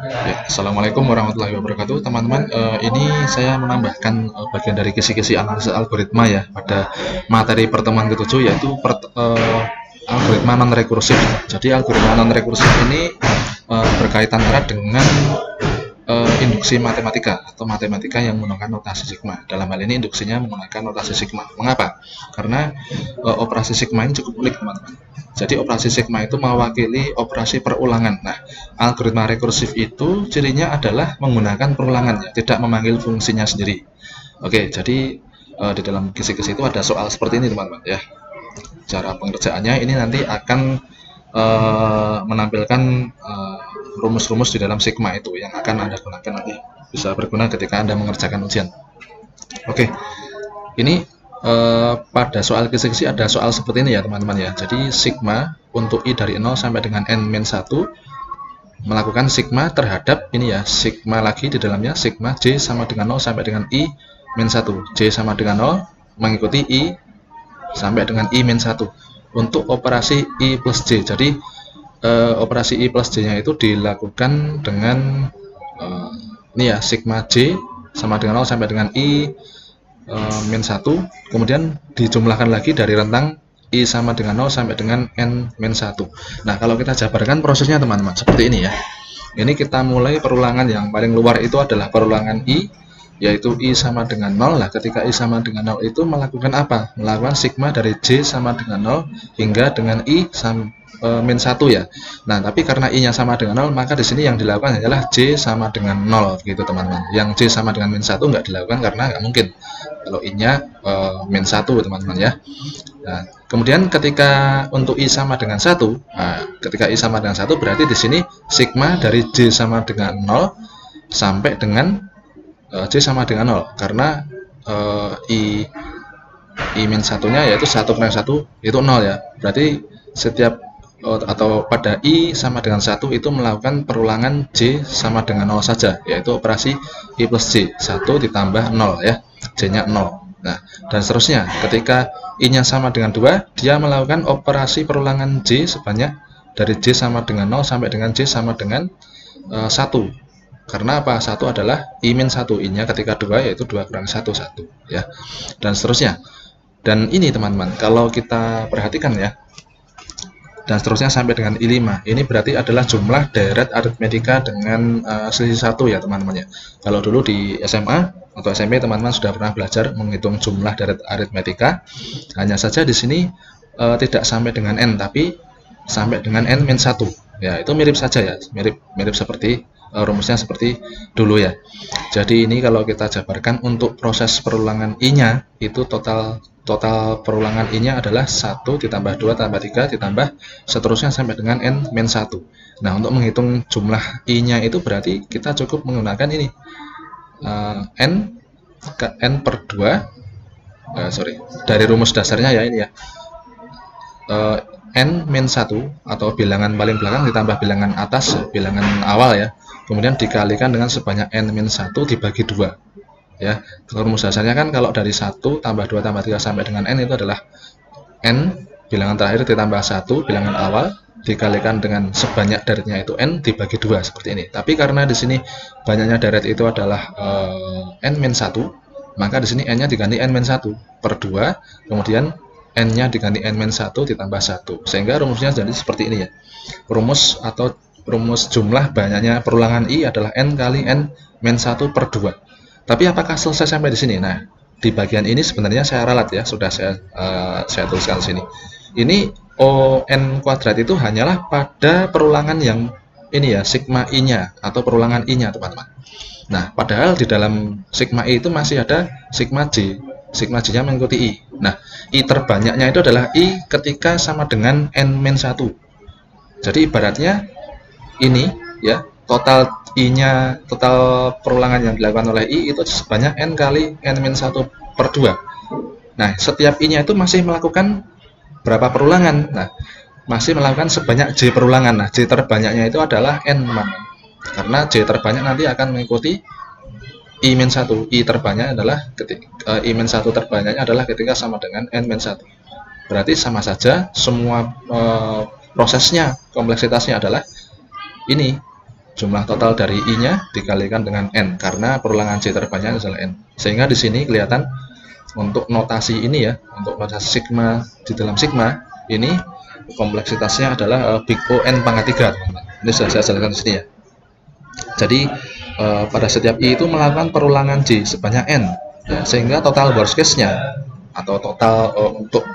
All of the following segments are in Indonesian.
Ya, Assalamualaikum warahmatullahi wabarakatuh, teman-teman. Ini saya menambahkan bagian dari kisi-kisi analisis algoritma ya pada materi pertemuan ke-7 yaitu algoritma non rekursif. Jadi algoritma non rekursif ini berkaitan erat dengan induksi matematika atau matematika yang menggunakan notasi sigma. Dalam hal ini induksinya menggunakan notasi sigma. Mengapa? Karena operasi sigma ini cukup unik, teman-teman. Jadi operasi sigma itu mewakili operasi perulangan. Nah, algoritma rekursif itu cirinya adalah menggunakan perulangan, ya, tidak memanggil fungsinya sendiri. Oke, jadi di dalam kisi-kisi itu ada soal seperti ini, teman-teman ya. Cara pengerjaannya ini nanti akan menampilkan rumus-rumus di dalam sigma itu yang akan Anda gunakan nanti, bisa berguna ketika Anda mengerjakan ujian. Oke, ini pada soal kisi-kisi ada soal seperti ini ya, teman-teman ya. Jadi sigma untuk i dari 0 sampai dengan n-1 melakukan sigma terhadap ini ya, sigma lagi di dalamnya sigma j sama dengan 0 sampai dengan i-1. J sama dengan 0 mengikuti i sampai dengan i-1 untuk operasi i plus j. Jadi operasi i plus j nya itu dilakukan dengan ini ya, sigma j sama dengan 0 sampai dengan i-1, kemudian dijumlahkan lagi dari rentang i sama dengan 0 sampai dengan n-1. Nah, kalau kita jabarkan prosesnya, teman-teman, seperti ini ya. Ini kita mulai perulangan yang paling luar itu adalah perulangan i, yaitu i sama dengan 0. Nah, ketika i sama dengan 0 itu melakukan apa? Melakukan sigma dari j sama dengan 0 hingga dengan i min 1 ya. Nah, tapi karena i-nya sama dengan 0, maka di sini yang dilakukan adalah j sama dengan 0 gitu, teman-teman. Yang j sama dengan min 1 nggak dilakukan karena nggak mungkin kalau i-nya min 1, teman-teman ya. Nah, kemudian ketika untuk i sama dengan 1, nah, ketika i sama dengan 1 berarti di sini sigma dari j sama dengan 0 sampai dengan j sama dengan 0, karena i min 1-nya yaitu 1 kurang 1 itu 0 ya. Berarti setiap atau pada i sama dengan 1 itu melakukan perulangan j sama dengan 0 saja, yaitu operasi i plus j, 1 ditambah 0 ya, j-nya 0. Nah, dan seterusnya. Ketika i-nya sama dengan 2, dia melakukan operasi perulangan j sebanyak dari j sama dengan 0 sampai dengan j sama dengan 1. Karena apa? 1 adalah i-1, i-nya ketika 2 yaitu 2 kurang 1, 1 ya. Dan seterusnya. Dan ini, teman-teman, kalau kita perhatikan ya, dan seterusnya sampai dengan i5. Ini berarti adalah jumlah deret aritmetika dengan selisih 1 ya, teman-teman ya. Kalau dulu di SMA atau SMP, teman-teman sudah pernah belajar menghitung jumlah deret aritmetika. Hanya saja di sini tidak sampai dengan n, tapi sampai dengan n-1. Ya, itu mirip saja ya, mirip seperti rumusnya seperti dulu ya. Jadi ini kalau kita jabarkan untuk proses perulangan i-nya itu total perulangan i-nya adalah 1 ditambah 2 tambah 3 ditambah seterusnya sampai dengan n-1. Nah, untuk menghitung jumlah i-nya itu berarti kita cukup menggunakan ini n per 2, dari rumus dasarnya ya, ini ya, n-1 atau bilangan paling belakang ditambah bilangan atas, bilangan awal ya, kemudian dikalikan dengan sebanyak n-1 dibagi 2 ya. Rumus dasarnya kan kalau dari 1 tambah 2 tambah 3 sampai dengan n itu adalah n bilangan terakhir ditambah 1 bilangan awal dikalikan dengan sebanyak deretnya itu n dibagi 2, seperti ini. Tapi karena di sini banyaknya deret itu adalah n-1, maka di sini n-nya diganti n-1 per 2, kemudian n-nya diganti n-1 ditambah 1, sehingga rumusnya jadi seperti ini ya. Rumus jumlah banyaknya perulangan i adalah n kali n-1 per 2. Tapi apakah selesai sampai di sini? Nah, di bagian ini sebenarnya saya ralat ya, sudah saya tuliskan di sini. Ini on kuadrat itu hanyalah pada perulangan yang ini ya, sigma i-nya atau perulangan i-nya, teman-teman. Nah, padahal di dalam sigma i itu masih ada sigma j. Sigma j-nya mengikuti i. Nah, i terbanyaknya itu adalah i ketika sama dengan n-1. Jadi ibaratnya ini ya, total i-nya, total perulangan yang dilakukan oleh i itu sebanyak n kali n-1 per 2. Nah, setiap i-nya itu masih melakukan berapa perulangan? Nah, masih melakukan sebanyak j perulangan. Nah, j terbanyaknya itu adalah n, teman-teman. Karena j terbanyak nanti akan mengikuti i-1. I terbanyak adalah i-1 terbanyaknya adalah ketika sama dengan n-1. Berarti sama saja semua prosesnya, kompleksitasnya adalah ini jumlah total dari I-nya dikalikan dengan N, karena perulangan J terbanyak adalah N. Sehingga di sini kelihatan untuk notasi ini ya, untuk notasi sigma di dalam sigma ini kompleksitasnya adalah big O N pangkat 3. Ini sudah saya jelaskan di sini ya. Jadi pada setiap I itu melakukan perulangan J sebanyak N, ya, sehingga total worst case-nya atau total untuk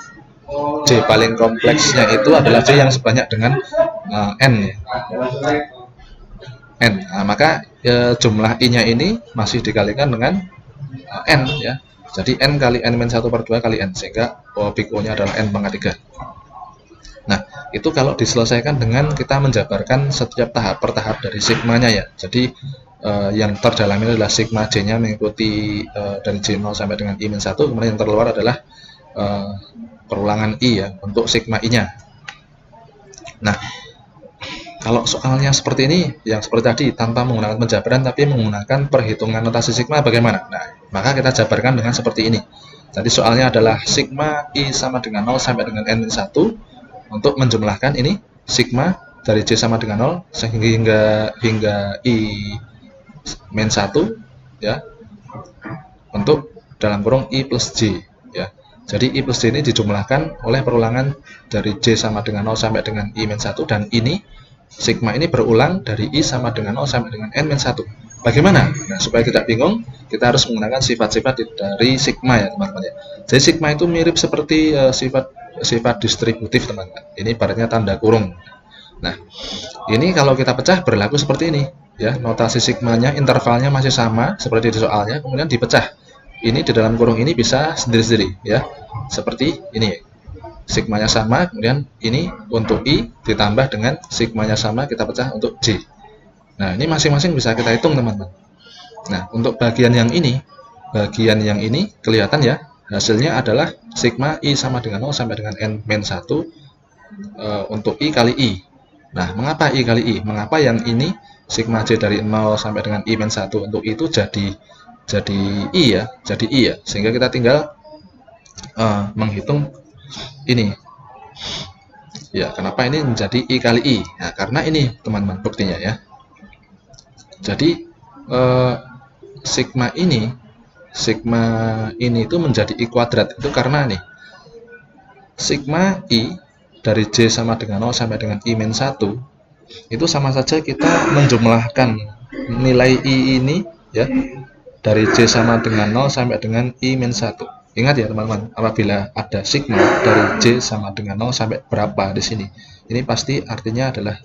J paling kompleksnya itu adalah J yang sebanyak dengan N ya. N. Nah, maka jumlah I-nya ini masih dikalikan dengan N ya. Jadi N kali N-1/2 kali N, sehingga big O-nya adalah N pangkat 3. Nah, itu kalau diselesaikan dengan kita menjabarkan setiap tahap per tahap dari sigmanya ya. Jadi yang terdalam ini adalah sigma J-nya mengikuti dari J0 sampai dengan I-1, kemudian yang terluar adalah perulangan I ya untuk sigma I-nya. Nah, kalau soalnya seperti ini, yang seperti tadi, tanpa menggunakan penjabaran tapi menggunakan perhitungan notasi sigma bagaimana? Nah, maka kita jabarkan dengan seperti ini. Jadi soalnya adalah sigma I sama dengan 0 sampai dengan N-1 untuk menjumlahkan ini sigma dari J sama dengan 0 hingga I-1 ya, untuk dalam kurung I plus J ya. Jadi I plus J ini dijumlahkan oleh perulangan dari J sama dengan 0 sampai dengan I-1, dan ini sigma ini berulang dari I sama dengan 0 sampai dengan N-1. Bagaimana? Nah, supaya tidak bingung, kita harus menggunakan sifat-sifat dari sigma ya teman-teman ya. Jadi sigma itu mirip seperti sifat distributif teman-teman. Ini ibaratnya tanda kurung. Nah, ini kalau kita pecah berlaku seperti ini ya. Notasi sigmanya, intervalnya masih sama seperti di soalnya, kemudian dipecah. Ini di dalam kurung ini bisa sendiri-sendiri ya. Seperti ini. Sigmanya sama, kemudian ini untuk I ditambah dengan sigmanya sama, kita pecah untuk J. Nah, ini masing-masing bisa kita hitung teman-teman. Nah, untuk bagian yang ini kelihatan ya, hasilnya adalah sigma I sama dengan 0 sampai dengan N-1 untuk I kali I. Nah, mengapa I kali I? Mengapa yang ini sigma J dari 0 sampai dengan I-1 untuk I itu jadi I ya, sehingga kita tinggal menghitung ini ya. Kenapa ini menjadi I kali I? Nah, karena ini teman-teman buktinya ya. Jadi sigma ini itu menjadi I kuadrat itu karena nih sigma I dari J sama dengan 0 sampai dengan I-1 itu sama saja kita menjumlahkan nilai I ini ya dari J sama dengan 0 sampai dengan I-1. Ingat ya teman-teman, apabila ada sigma dari J sama dengan 0 sampai berapa di sini, ini pasti artinya adalah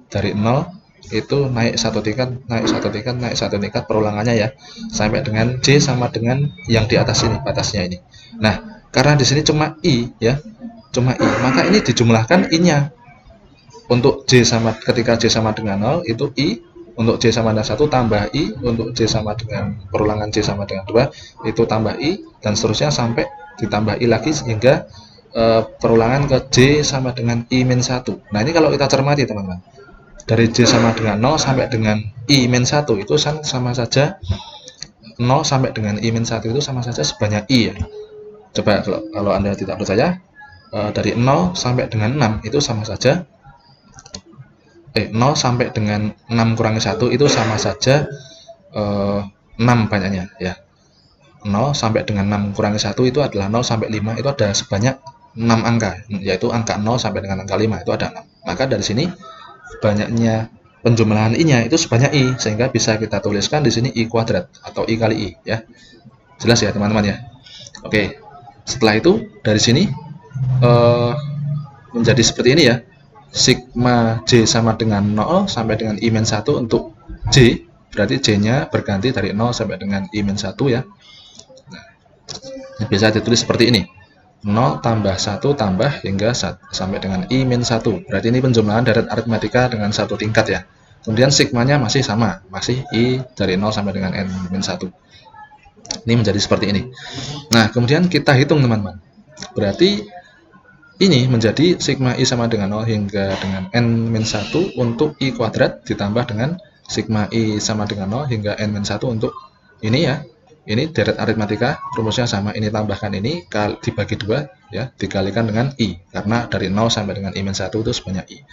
dari 0 itu naik satu tingkat, naik satu tingkat perulangannya ya, sampai dengan J sama dengan yang di atas ini, batasnya ini. Nah, karena di sini cuma I ya, maka ini dijumlahkan I-nya. Untuk J sama, ketika J sama dengan 0 itu I, untuk J sama dengan 1 tambah I, untuk J sama dengan perulangan J sama dengan 2 itu tambah I, dan seterusnya sampai ditambah I lagi sehingga perulangan ke J sama dengan I-1. Nah, ini kalau kita cermati teman-teman, dari J sama dengan 0 sampai dengan I-1 itu sama saja 0 sampai dengan I-1 itu sama saja sebanyak I ya. Coba kalau Anda tidak percaya, dari 0 sampai dengan 6 itu sama saja 0 sampai dengan 6 kurangi 1 itu sama saja 6 banyaknya ya. 0 sampai dengan 6 kurangi 1 itu adalah 0 sampai 5, itu ada sebanyak 6 angka, yaitu angka 0 sampai dengan angka 5 itu ada 6. Maka dari sini banyaknya penjumlahan I-nya itu sebanyak I, sehingga bisa kita tuliskan di sini I kuadrat atau I kali I ya. Jelas ya teman-teman ya. Oke. Setelah itu dari sini menjadi seperti ini ya. Sigma J sama dengan 0 sampai dengan I-1 untuk J, berarti J-nya berganti dari 0 sampai dengan I-1 ya. Nah, bisa ditulis seperti ini. 0 tambah 1 tambah hingga sampai dengan I-1. Berarti ini penjumlahan deret aritmatika dengan satu tingkat ya. Kemudian sigmanya masih sama, masih I dari 0 sampai dengan N-1. Ini menjadi seperti ini. Nah, kemudian kita hitung teman-teman. Berarti ini menjadi sigma I sama dengan 0 hingga dengan N-1 untuk I kuadrat ditambah dengan sigma I sama dengan 0 hingga N-1 untuk ini ya. Ini deret aritmatika, rumusnya sama, ini tambahkan ini dibagi 2 ya, dikalikan dengan I, karena dari 0 sampai dengan I-1 itu sebanyak I.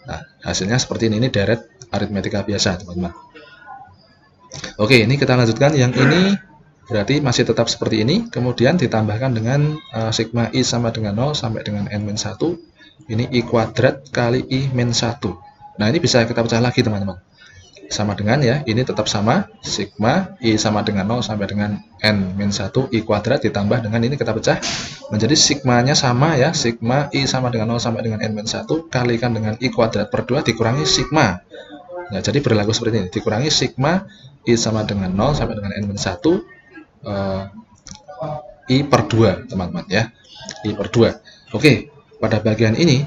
Nah, hasilnya seperti ini deret aritmetika biasa, teman-teman. Oke, ini kita lanjutkan. Yang ini berarti masih tetap seperti ini, kemudian ditambahkan dengan sigma I sama dengan 0 sampai dengan n-1. Ini I kuadrat kali I min 1. Nah, ini bisa kita pecah lagi, teman-teman. Sama dengan ya, ini tetap sama, sigma I sama dengan 0 sampai dengan n-1 I kuadrat ditambah dengan ini kita pecah menjadi sigmanya sama ya, sigma I sama dengan 0 sampai dengan n-1 kalikan dengan I kuadrat per 2 dikurangi sigma. Nah, jadi berlaku seperti ini, dikurangi sigma I sama dengan 0 sampai dengan n-1 I per 2, teman-teman ya, I per 2. Oke, pada bagian ini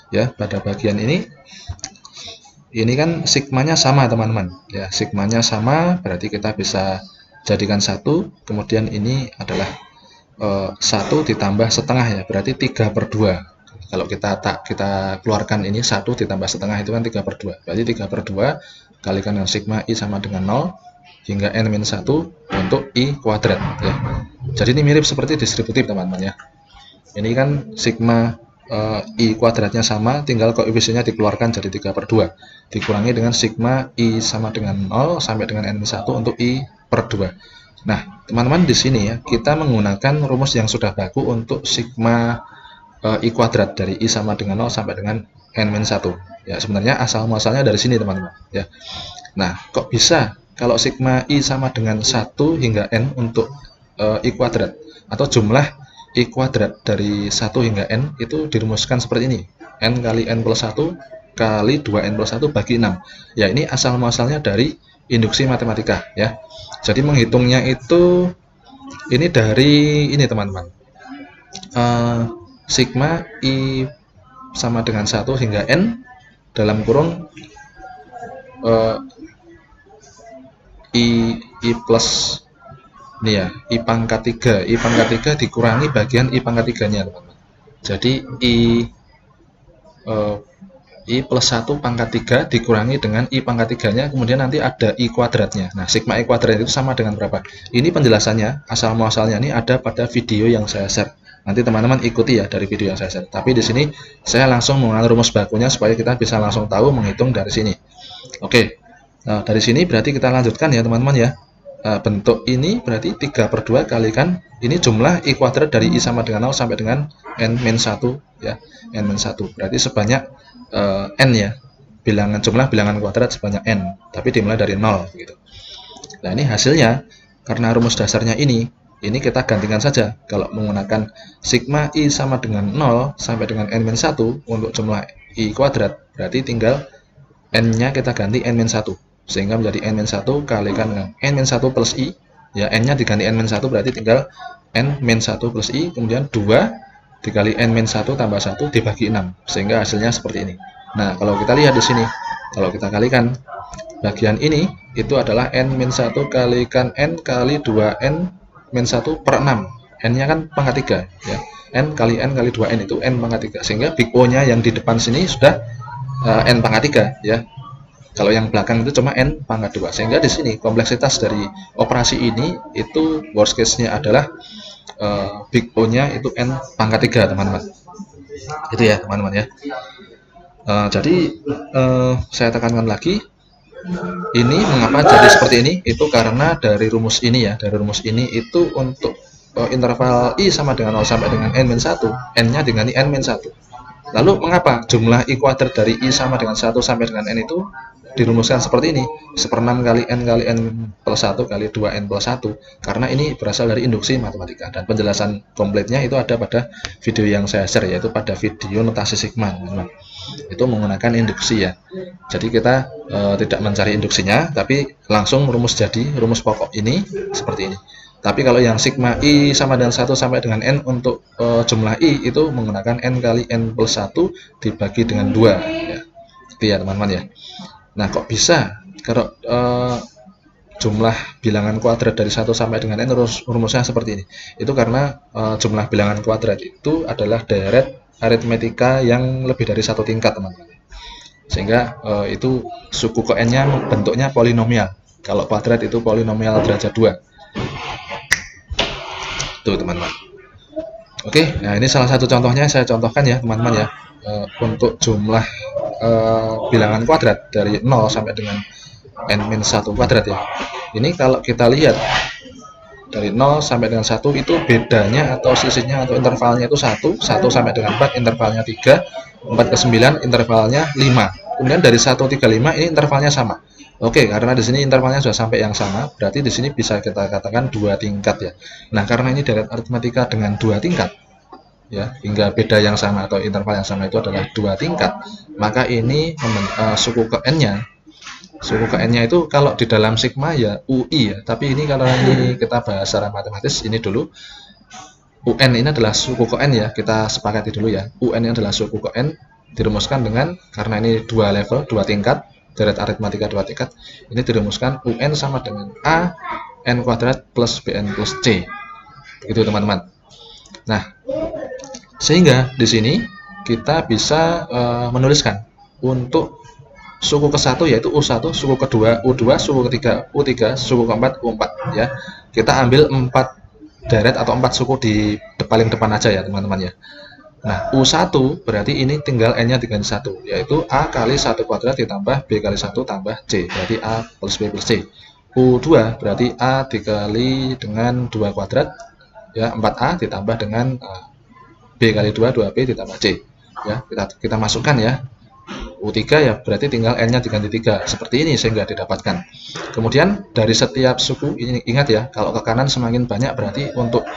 ya, pada bagian ini kan sigmanya sama, teman-teman ya, sigmanya sama berarti kita bisa jadikan 1, kemudian ini adalah 1 ditambah setengah ya, berarti 3 per 2. Kalau kita keluarkan ini 1 ditambah setengah itu kan 3 per 2, berarti 3 per 2 kalikan dengan sigma I sama dengan 0 hingga n-1 untuk I kuadrat ya. Jadi ini mirip seperti distributif, teman-teman ya. Ini kan sigma I kuadratnya sama, tinggal koefisiennya dikeluarkan jadi 3 per 2 dikurangi dengan sigma I sama dengan 0 sampai dengan n-1 untuk I per 2. Nah, teman-teman di sini ya, kita menggunakan rumus yang sudah baku untuk sigma I kuadrat dari I sama dengan 0 sampai dengan n-1 ya. Sebenarnya asal-muasalnya dari sini, teman-teman ya. Nah, kok bisa kalau sigma I sama dengan 1 hingga n untuk I kuadrat atau jumlah I kuadrat dari 1 hingga n itu dirumuskan seperti ini, n kali n plus 1 kali 2n plus 1 bagi 6 ya. Ini asal muasalnya dari induksi matematika ya. Jadi menghitungnya itu ini dari ini, teman-teman, sigma I sama dengan 1 hingga n dalam kurung I plus ini ya, I pangkat 3. I pangkat 3 dikurangi bagian I pangkat 3-nya, teman-teman. Jadi I plus 1 pangkat 3 dikurangi dengan I pangkat 3-nya, kemudian nanti ada I kuadratnya. Nah, sigma I kuadrat itu sama dengan berapa? Ini penjelasannya, asal-muasalnya ini ada pada video yang saya share. Nanti teman-teman ikuti ya dari video yang saya share. Tapi di sini saya langsung menggunakan rumus bakunya supaya kita bisa langsung tahu menghitung dari sini. Oke, nah, dari sini berarti kita lanjutkan ya, teman-teman ya. Bentuk ini berarti 3 per 2 kalikan ini jumlah I kuadrat dari I sama dengan 0 sampai dengan n-1 ya, n-1 berarti sebanyak n ya, jumlah bilangan kuadrat sebanyak n, tapi dimulai dari 0 gitu. Nah, ini hasilnya karena rumus dasarnya ini kita gantikan saja. Kalau menggunakan sigma I sama dengan 0 sampai dengan n-1 untuk jumlah I kuadrat berarti tinggal n-nya kita ganti n-1 sehingga menjadi n-1 kalikan dengan n-1 plus I ya, n-nya diganti n-1 berarti tinggal n-1 plus I, kemudian 2 dikali n-1 tambah 1 dibagi 6 sehingga hasilnya seperti ini. Nah, kalau kita lihat di sini, kalau kita kalikan bagian ini itu adalah n-1 kalikan n kali 2n-1 per 6. n-nya kan pangkat 3 ya, n kali 2n itu n pangkat 3 sehingga big O-nya yang di depan sini sudah n pangkat 3 ya. Kalau yang belakang itu cuma n pangkat 2, sehingga di sini kompleksitas dari operasi ini itu worst case-nya adalah big O-nya itu n pangkat 3, teman-teman. Itu ya, teman-teman ya. Jadi saya tekankan lagi, ini mengapa jadi seperti ini? Itu karena dari rumus ini ya, dari rumus ini itu untuk interval I sama dengan 0 sampai dengan n-1, n-nya diganti n-1. Lalu mengapa jumlah I kuadrat dari I sama dengan 1 sampai dengan n itu dirumuskan seperti ini, 1/6 kali n plus 1 kali 2n plus 1, karena ini berasal dari induksi matematika, dan penjelasan komplitnya itu ada pada video yang saya share, yaitu pada video notasi sigma, teman-teman. Itu menggunakan induksi ya. Jadi kita tidak mencari induksinya, tapi langsung rumus pokok ini seperti ini. Tapi kalau yang sigma I sama dengan 1 sampai dengan n untuk jumlah I itu menggunakan n kali n plus 1 dibagi dengan 2 ya. Itu ya, teman-teman ya. Nah, kok bisa kalau jumlah bilangan kuadrat dari 1 sampai dengan n rumusnya seperti ini? Itu karena jumlah bilangan kuadrat itu adalah deret aritmetika yang lebih dari 1 tingkat, teman-teman. Sehingga itu suku ke n-nya bentuknya polinomial. Kalau kuadrat itu polinomial derajat 2. Tuh, teman-teman. Oke, nah ini salah satu contohnya saya contohkan ya, teman-teman ya. untuk jumlah bilangan kuadrat dari 0 sampai dengan n-1 kuadrat ya. Ini kalau kita lihat dari 0 sampai dengan 1 itu bedanya atau sisinya atau intervalnya itu 1 sampai dengan 4 intervalnya 3, 4 ke 9 intervalnya 5. Kemudian dari 1 3 5 ini intervalnya sama. Oke, karena di sini intervalnya sudah sampai yang sama, berarti di sini bisa kita katakan 2 tingkat ya. Nah, karena ini deret aritmatika dengan 2 tingkat ya, hingga beda yang sama atau interval yang sama itu adalah 2 tingkat, maka ini suku ke n-nya. Suku ke n-nya itu kalau di dalam sigma ya UI ya, tapi ini kalau ini kita bahas secara matematis ini dulu. UN ini adalah suku ke n ya, kita sepakati dulu ya. UN ini adalah suku ke n dirumuskan dengan, karena ini 2 level, 2 tingkat, deret aritmatika 2 tingkat, ini dirumuskan UN sama dengan A n kuadrat plus BN plus C. Gitu teman-teman. Nah, sehingga di sini kita bisa menuliskan untuk suku ke-1 yaitu U1, suku kedua U2, suku ketiga U3, suku keempat U4 ya. Kita ambil 4 deret atau 4 suku di paling depan aja ya teman-teman ya. Nah, U1 berarti ini tinggal n-nya diganti 1, yaitu A kali 1 kuadrat ditambah B kali 1 tambah C, berarti A plus B plus C. U2 berarti A dikali dengan 2 kuadrat ya, 4A ditambah dengan B kali 2, 2B ditambah C ya. Kita masukkan ya. U3 ya berarti tinggal n-nya diganti 3 seperti ini sehingga didapatkan. Kemudian dari setiap suku ini, ingat ya, kalau ke kanan semakin banyak berarti untuk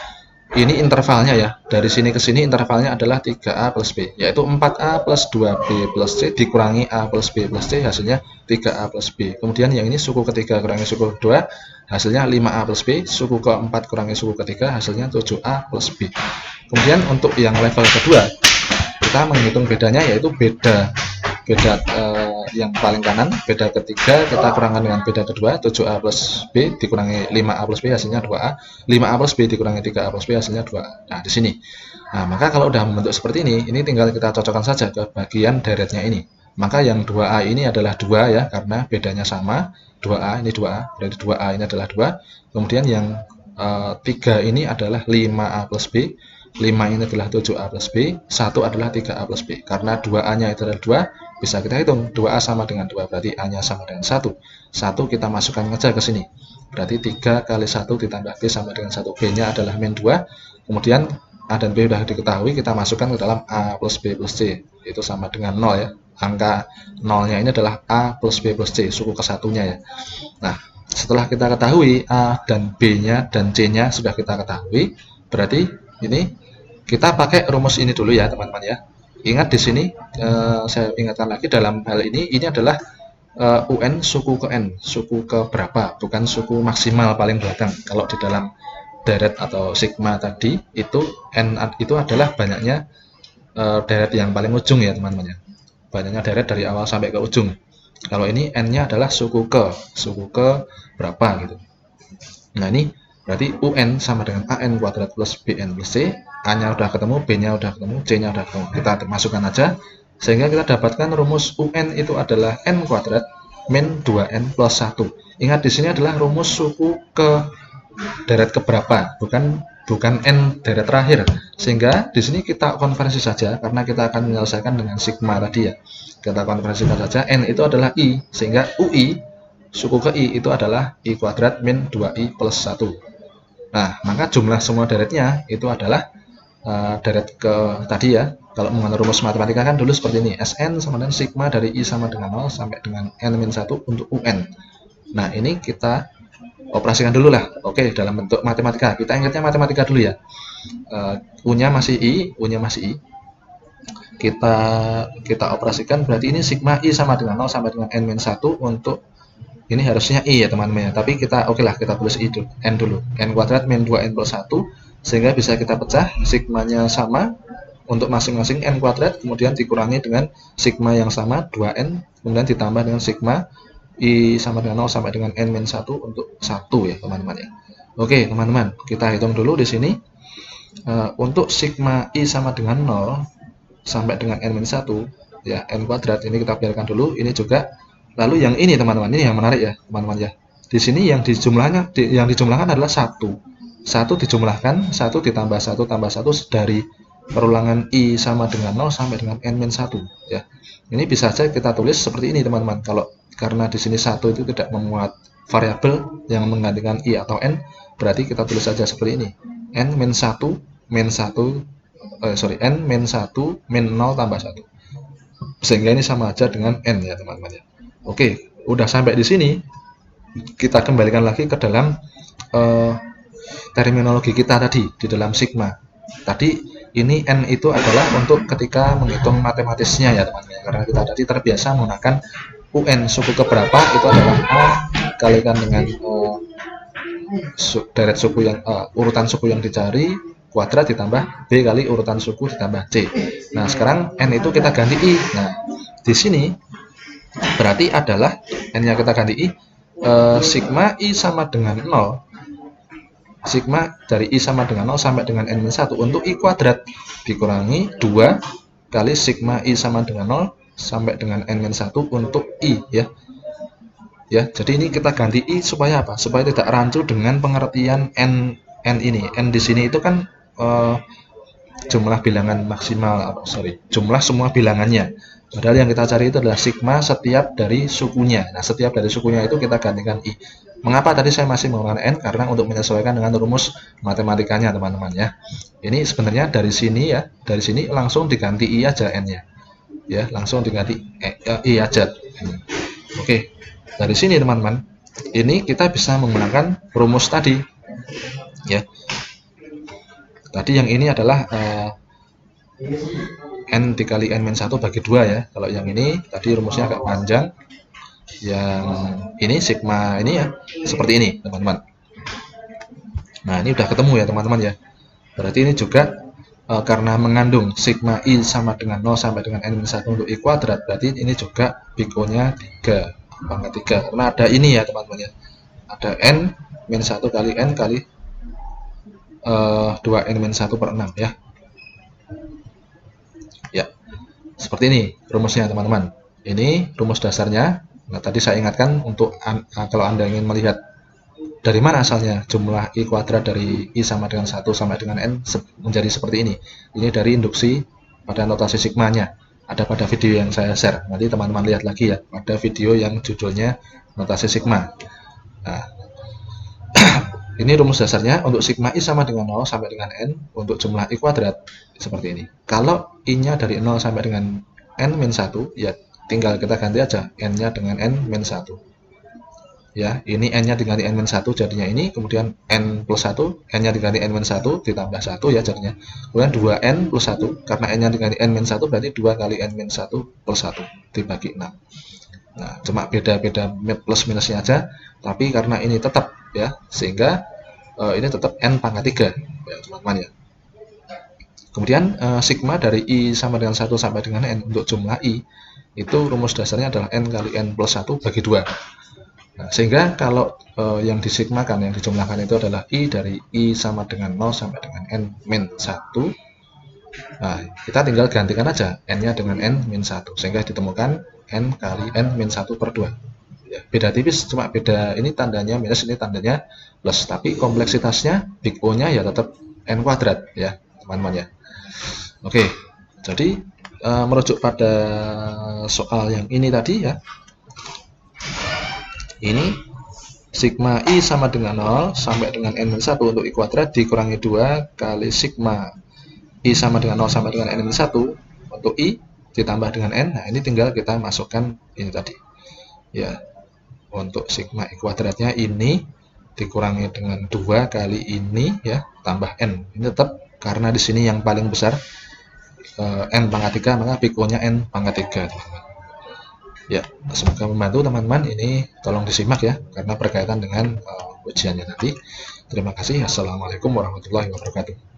ini intervalnya ya, dari sini ke sini intervalnya adalah 3A plus B, yaitu 4A plus 2B plus C dikurangi A plus B plus C, hasilnya 3A plus B. Kemudian yang ini suku ketiga kurangi suku kedua, hasilnya 5A plus B, suku keempat kurangi suku ketiga, hasilnya 7A plus B. Kemudian untuk yang level kedua, kita menghitung bedanya, yaitu beda yang paling kanan, beda ketiga kita kurangkan dengan beda kedua, 7A plus B dikurangi 5A plus B hasilnya 2A, 5A plus B dikurangi 3A plus B hasilnya 2A. Nah, di sini. Nah, maka kalau udah membentuk seperti ini tinggal kita cocokkan saja ke bagian deretnya ini. Maka yang 2A ini adalah 2 ya, karena bedanya sama, 2A ini 2A, berarti 2A ini adalah 2. Kemudian yang 3 ini adalah 5A plus B, 5 ini adalah 7A plus B, 1 adalah 3A plus B. Karena 2A-nya itu adalah 2, bisa kita hitung 2A sama dengan 2, berarti A-nya sama dengan 1. 1 kita masukkan saja ke sini. Berarti 3 kali 1 ditambah B sama dengan 1. B-nya adalah min 2. Kemudian A dan B sudah diketahui, kita masukkan ke dalam A plus B plus C. Itu sama dengan 0 ya. Angka 0-nya ini adalah A plus B plus C, suku ke-1-nya ya. Nah, setelah kita ketahui A dan B-nya dan C-nya sudah kita ketahui, berarti ini kita pakai rumus ini dulu ya teman-teman ya. Ingat di sini saya ingatkan lagi, dalam hal ini adalah UN suku ke n, suku ke berapa, bukan suku maksimal paling belakang. Kalau di dalam deret atau sigma tadi itu n itu adalah banyaknya deret yang paling ujung ya teman-teman ya. Banyaknya deret dari awal sampai ke ujung. Kalau ini n-nya adalah suku ke berapa gitu. Nah, ini berarti UN sama dengan AN kuadrat plus BN plus C. A-nya udah ketemu, B-nya udah ketemu, C-nya udah ketemu. Kita masukkan aja, sehingga kita dapatkan rumus UN itu adalah N kuadrat min 2N plus 1. Ingat di sini adalah rumus suku ke deret keberapa, bukan N deret terakhir. Sehingga di sini kita konversi saja, karena kita akan menyelesaikan dengan sigma tadi ya. Kita konversikan saja, N itu adalah I, sehingga UI, suku ke I itu adalah I kuadrat min 2I plus 1. Nah, maka jumlah semua deretnya itu adalah deret ke tadi ya. Kalau menggunakan rumus matematika kan dulu seperti ini, Sn sama dengan sigma dari I sama dengan 0 sampai dengan n-1 untuk UN. Nah, ini kita operasikan dulu lah. Oke, dalam bentuk matematika. Kita ingatnya matematika dulu ya. U-nya masih I, U-nya masih I. Kita operasikan, berarti ini sigma I sama dengan 0 sampai dengan n-1 untuk ini harusnya I ya teman-teman ya. Tapi kita oke lah, kita tulis I dulu, N dulu. N kuadrat min 2N plus 1, sehingga bisa kita pecah, sigmanya sama untuk masing-masing N kuadrat, kemudian dikurangi dengan sigma yang sama 2N, kemudian ditambah dengan sigma I sama dengan 0 sampai dengan N-1 untuk 1 ya teman-teman ya. Oke teman-teman, kita hitung dulu di sini. Untuk sigma I sama dengan 0 sampai dengan N-1 ya, N kuadrat ini kita biarkan dulu, ini juga. Lalu yang ini teman-teman, ini yang menarik ya teman-teman ya. Di sini yang dijumlahkan adalah 1. 1 dijumlahkan, 1 ditambah 1 tambah 1 dari perulangan I sama dengan 0 sampai dengan n-1 ya. Ini bisa saja kita tulis seperti ini teman-teman. Kalau karena di sini 1 itu tidak memuat variabel yang menggantikan I atau n, berarti kita tulis saja seperti ini. n-1 n-1 min 0 tambah 1. Sehingga ini sama aja dengan n ya teman-teman ya. Oke, udah sampai di sini. Kita kembalikan lagi ke dalam terminologi kita tadi di dalam sigma. Tadi ini n itu adalah untuk ketika menghitung matematisnya ya teman-teman. Karena kita tadi terbiasa menggunakan UN suku keberapa itu adalah A kalikan dengan deret suku yang urutan suku yang dicari kuadrat ditambah B kali urutan suku ditambah C. Nah, sekarang n itu kita ganti I. Nah, di sini berarti adalah n-nya kita ganti I, sigma I sama dengan 0, sigma dari I sama dengan 0 sampai dengan n-1 untuk I kuadrat dikurangi 2 kali sigma I sama dengan 0 sampai dengan n-1 untuk I ya. Ya, jadi ini kita ganti I supaya apa? Supaya tidak rancu dengan pengertian n ini. N di sini itu kan jumlah bilangan maksimal, jumlah semua bilangannya. Padahal yang kita cari itu adalah sigma setiap dari sukunya. Nah, setiap dari sukunya itu kita gantikan I. Mengapa tadi saya masih menggunakan n? Karena untuk menyesuaikan dengan rumus matematikanya, teman-teman ya. Ini sebenarnya dari sini ya, dari sini langsung diganti I aja n-nya. Ya, langsung diganti I aja. Oke. Dari sini teman-teman, ini kita bisa menggunakan rumus tadi. Ya. Tadi yang ini adalah n dikali n-1 bagi 2 ya. Kalau yang ini tadi rumusnya agak panjang. Yang ini sigma ini ya seperti ini teman-teman. Nah, ini udah ketemu ya teman-teman ya. Berarti ini juga karena mengandung sigma I sama dengan 0 sampai dengan n-1 untuk I kuadrat, berarti ini juga Big O-nya 3 pangkat 3 karena ada ini ya teman-teman ya, ada n-1 kali n kali 2n-1 per 6 ya. Ya, seperti ini rumusnya teman-teman. Ini rumus dasarnya. Nah, tadi saya ingatkan untuk kalau Anda ingin melihat dari mana asalnya jumlah I kuadrat dari I sama dengan 1 sampai dengan n menjadi seperti ini. Ini dari induksi pada notasi sigmanya. Ada pada video yang saya share. Nanti teman-teman lihat lagi ya. Ada video yang judulnya notasi sigma. Nah, ini rumus dasarnya untuk sigma I sama dengan 0 sampai dengan n untuk jumlah I kuadrat seperti ini. Kalau I-nya dari 0 sampai dengan n-1 ya tinggal kita ganti aja n-nya dengan n-1. Ya, ini n-nya diganti n-1 jadinya ini, kemudian n plus 1, n-nya diganti n-1 ditambah 1 ya jadinya. Kemudian 2n plus 1, karena n-nya diganti n-1 berarti 2 kali n-1 plus 1 dibagi 6. Nah, cuma beda-beda plus minusnya aja, tapi karena ini tetap ya, sehingga ini tetap n pangkat 3 ya teman-teman ya. Kemudian sigma dari I sama dengan 1 sampai dengan n untuk jumlah I, itu rumus dasarnya adalah n kali n plus 1 bagi 2. Nah, sehingga kalau yang disigmakan, yang dijumlahkan itu adalah I dari I sama dengan 0 sampai dengan n-1. Nah, kita tinggal gantikan aja n-nya dengan n-1 sehingga ditemukan n kali n-1 per 2. Ya, beda tipis, cuma beda ini tandanya minus, ini tandanya plus, tapi kompleksitasnya Big O-nya ya tetap n kuadrat ya teman-teman ya. Oke, jadi merujuk pada soal yang ini tadi ya. Ini sigma I sama dengan 0 sampai dengan n-1 untuk I kuadrat dikurangi 2 kali sigma I sama dengan 0 sampai dengan n-1 untuk I ditambah dengan n. Nah, ini tinggal kita masukkan ini tadi. Ya. Untuk sigma I kuadratnya ini dikurangi dengan 2 kali ini ya tambah n. Ini tetap karena di sini yang paling besar n pangkat 3, maka Big O-nya n pangkat 3, teman-teman. Ya, semoga membantu teman-teman. Ini tolong disimak ya, karena berkaitan dengan ujiannya nanti. Terima kasih. Assalamualaikum warahmatullahi wabarakatuh.